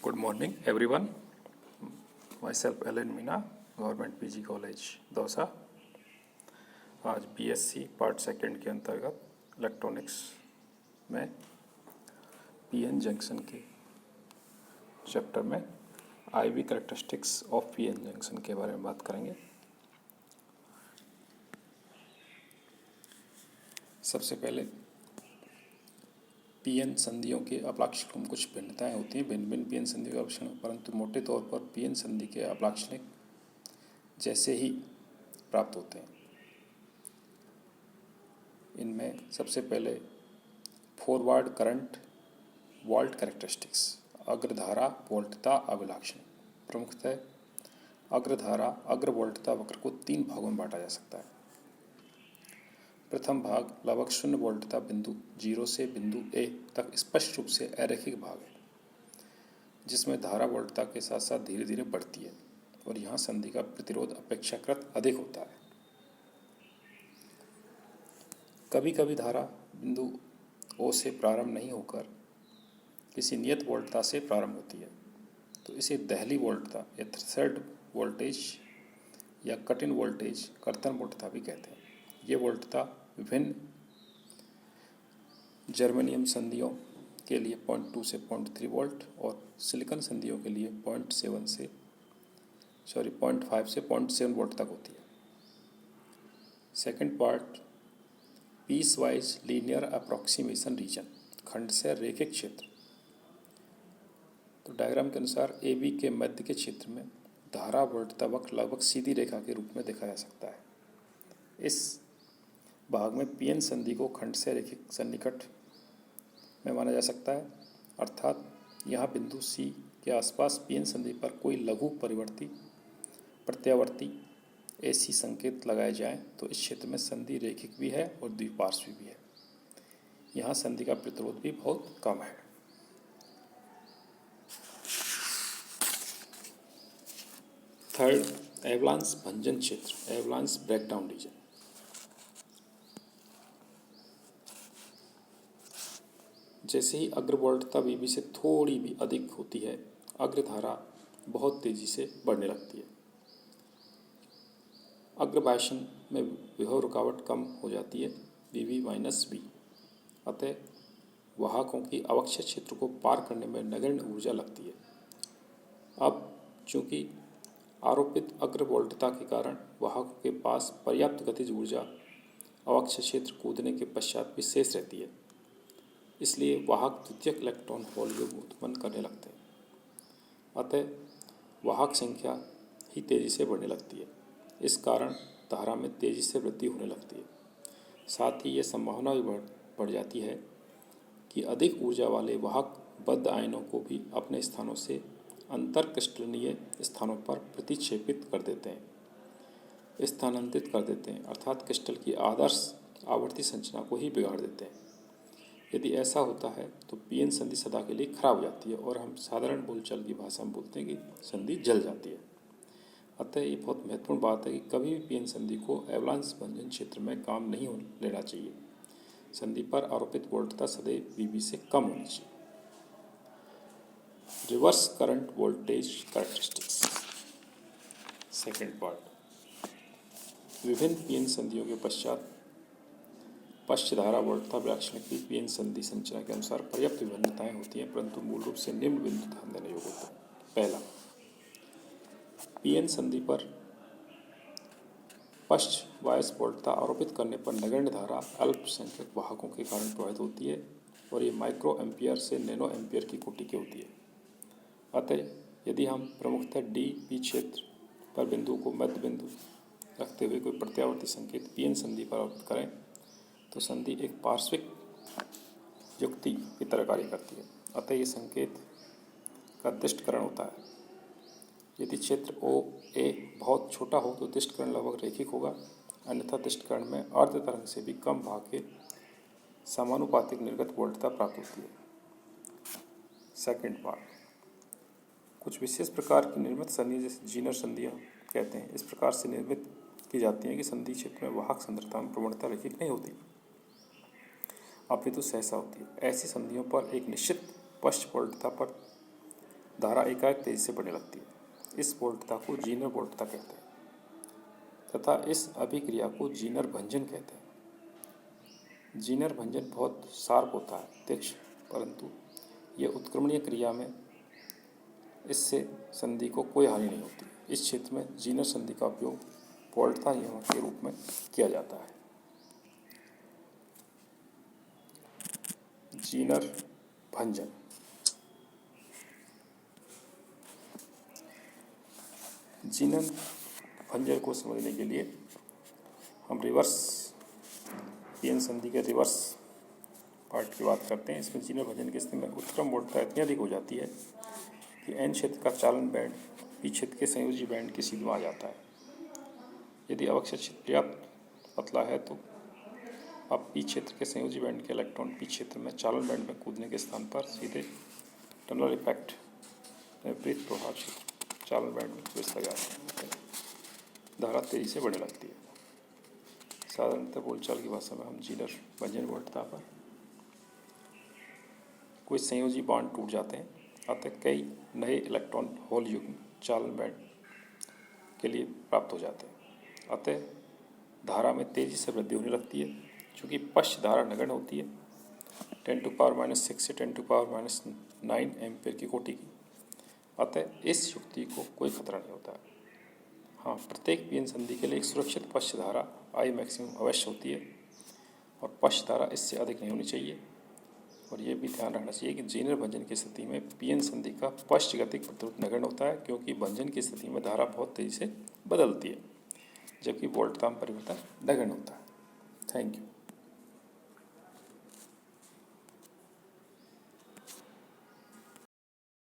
Good morning everyone. Myself Alan Meena, government PG college Dausa. आज BSc part second के अंतर्गत electronics में PN junction के चैप्टर में IV characteristics of PN junction के बारे में बात करेंगे। सबसे पहले पीएन संधियों के अपलाक्षणिक में कुछ भिन्नताएं होती हैं। भिन्न भिन्न पीएन संधियों के अपलाक्षण, परंतु मोटे तौर पर पीएन संधि के अपलाक्षणिक जैसे ही प्राप्त होते हैं। इनमें सबसे पहले फॉरवर्ड करंट वोल्ट कैरेक्टरिस्टिक्स, अग्रधारा वोल्टता अभिलाक्षणिक। प्रमुखतः अग्रधारा अग्र वोल्टता वक्र को 3 भागों में बांटा जा सकता है। प्रथम भाग लगभग 0 वोल्टता बिंदु 0 से बिंदु ए तक स्पष्ट रूप से अरैखिक भाग है, जिसमें धारा वोल्टता के साथ साथ धीरे धीरे बढ़ती है और यहाँ संधि का प्रतिरोध अपेक्षाकृत अधिक होता है। कभी कभी धारा बिंदु ओ से प्रारंभ नहीं होकर किसी नियत वोल्टता से प्रारंभ होती है, तो इसे दहली वोल्टता या थ्रेशोल्ड वोल्टेज या कट इन वोल्टेज कर्तन वोल्टता भी कहते हैं। ये वोल्टता विभिन्न जर्मेनियम संधियों के लिए 0.2 से 0.3 वोल्ट और सिलिकॉन संधियों के लिए 0.5 से 0.7 वोल्ट तक होती है। Second part piecewise linear approximation region, खंड से रेखिक क्षेत्र। तो डायग्राम के अनुसार ए बी के मध्य के क्षेत्र में धारा वोल्टता वक्र लगभग सीधी रेखा के रूप में देखा जा सकता है। इस भाग में पीएन संधि को खंड से रेखिक सन्निकट में माना जा सकता है, अर्थात यहाँ बिंदु सी के आसपास पीएन संधि पर कोई लघु प्रत्यावर्ती एसी संकेत लगाए जाएं तो इस क्षेत्र में संधि रेखिक भी है और द्विपार्श्वी भी है। यहाँ संधि का प्रतिरोध भी बहुत कम है। थर्ड एवलांस भंजन क्षेत्र, एवलांस ब्रेकडाउन रीजन। जैसे ही अग्र वोल्टता वीबी से थोड़ी भी अधिक होती है, अग्रधारा बहुत तेजी से बढ़ने लगती है। अग्रबायशन में विभव रुकावट कम हो जाती है, वीवी माइनस वी। अतः वाहकों की अवक्षय क्षेत्र को पार करने में नगण्य ऊर्जा लगती है। अब चूंकि आरोपित अग्र वोल्टता के कारण वाहकों के पास पर्याप्त गतिज ऊर्जा अवक्षय क्षेत्र कूदने के पश्चात भी शेष रहती है, इसलिए वाहक द्वितीयक इलेक्ट्रॉन होल युग्म उत्पन्न करने लगते हैं। अतः वाहक संख्या ही तेजी से बढ़ने लगती है। इस कारण धारा में तेजी से वृद्धि होने लगती है। साथ ही यह संभावना भी बढ़ जाती है कि अधिक ऊर्जा वाले वाहक बद्ध आयनों को भी अपने स्थानों से अंतर क्रिस्टलीय स्थानों पर प्रतिक्षेपित कर देते हैं, स्थानांतरित कर देते हैं, अर्थात क्रिस्टल की आदर्श आवर्ती संरचना को ही बिगाड़ देते हैं। यदि ऐसा होता है तो पीएन संधि सदा के लिए खराब हो जाती है और हम साधारण बोलचाल की भाषा में बोलते हैं कि संधि जल जाती है। अतः ये बहुत महत्वपूर्ण बात है कि कभी भी पीएन संधि को एवलांस भंजन क्षेत्र में काम नहीं लेना चाहिए। संधि पर आरोपित वोल्टता सदैव वीबी से कम होनी चाहिए। Reverse current voltage characteristics, second part. विभिन्न पीएन संधियों के पश्चात पश्च धारा वोल्टता अभिलाक्षणिक की पीएन संधि संरचना के अनुसार पर्याप्त विभिन्नताएं होती हैं, परंतु मूल रूप से निम्न बिंदु ध्यान देने योग्य होते हैं। पहला, पीएन संधि पर पश्च बायस वोल्टता आरोपित करने पर नगण्य धारा अल्पसंख्यक वाहकों के कारण प्रभावित होती है और ये माइक्रो एम्पियर से नैनो एम्पियर की कोटि की होती है। अतः यदि हम प्रमुखतः डी पी क्षेत्र पर बिंदु को मध्य बिंदु रखते हुए कोई प्रत्यावर्ती संकेत पीएन संधि पर आरोपित करें तो संधि एक पार्श्विक युक्ति की तरह कार्य करती है। अतः ये संकेत का दिष्टकरण होता है। यदि क्षेत्र ओ ए बहुत छोटा हो तो दिष्टकरण लगभग रेखिक होगा, अन्यथा दिष्टकरण में अर्ध तरंग से भी कम भाग के समानुपातिक निर्गत वोल्टता प्राप्त होती है। सेकेंड पार्ट, कुछ विशेष प्रकार की निर्मित संधि जैसे जीनर संधियाँ कहते हैं, इस प्रकार से निर्मित की जाती हैं कि संधि क्षेत्र में वाहक सांद्रता में प्रवणता रेखिक नहीं होती, अपितु सहसा होती है। ऐसी संधियों पर एक निश्चित पश्च वोल्टता पर धारा एकाएक तेजी से बढ़ने लगती है। इस वोल्टता को जीनर वोल्टता कहते हैं तथा इस अभिक्रिया को जीनर भंजन कहते हैं। जीनर भंजन बहुत शार्प होता है, तीक्ष्ण, परंतु यह उत्क्रमणीय क्रिया में इससे संधि को कोई हानि नहीं होती। इस क्षेत्र में जीनर संधि का उपयोग वोल्टता यमक के रूप में किया जाता है। जीनर भंजन। जीनर भंजन को समझने के लिए हम रिवर्स पीएन संधि के रिवर्स पार्ट की बात करते हैं। इसमें जीनर भंजन की स्थिति में उत्क्रम वोल्टता इतनी अधिक हो जाती है कि एन क्षेत्र का चालन बैंड पी क्षेत्र के संयोजी बैंड की सीध में आ जाता है। यदि अवक्षय क्षेत्र पर्याप्त पतला है तो अब पी क्षेत्र के संयोजी बैंड के इलेक्ट्रॉन पी क्षेत्र में चालन बैंड में कूदने के स्थान पर सीधे टनल इफेक्ट विपरीत प्रभाव क्षेत्र चालन बैंड में प्रवेश लगा जाते हैं। धारा तेजी से बढ़ने लगती है। साधारणतः बोलचाल की भाषा में हम जीनर भंजन वोल्टता पर कोई संयोजी बांड टूट जाते हैं, अतः कई नए इलेक्ट्रॉन होल युग्म चालन बैंड के लिए प्राप्त हो जाते हैं। अतः धारा में तेजी से वृद्धि होने लगती है। चूँकि पश्च धारा नगण्य होती है, 10⁻⁶ से 10⁻⁹ एम्पीयर की कोटि की, अतः इस युक्ति को कोई खतरा नहीं होता है। हाँ, प्रत्येक पीएन संधि के लिए एक सुरक्षित पश्च धारा आई मैक्सिमम अवश्य होती है और पश्च धारा इससे अधिक नहीं होनी चाहिए। और ये भी ध्यान रखना चाहिए कि जीनर भंजन की स्थिति में पीएन संधि का पश्च गतिक प्रतिरोध नगण्य होता है, क्योंकि भंजन की स्थिति में धारा बहुत तेजी से बदलती है, जबकि वोल्टता में परिवर्तन नगण्य होता है। Thank you.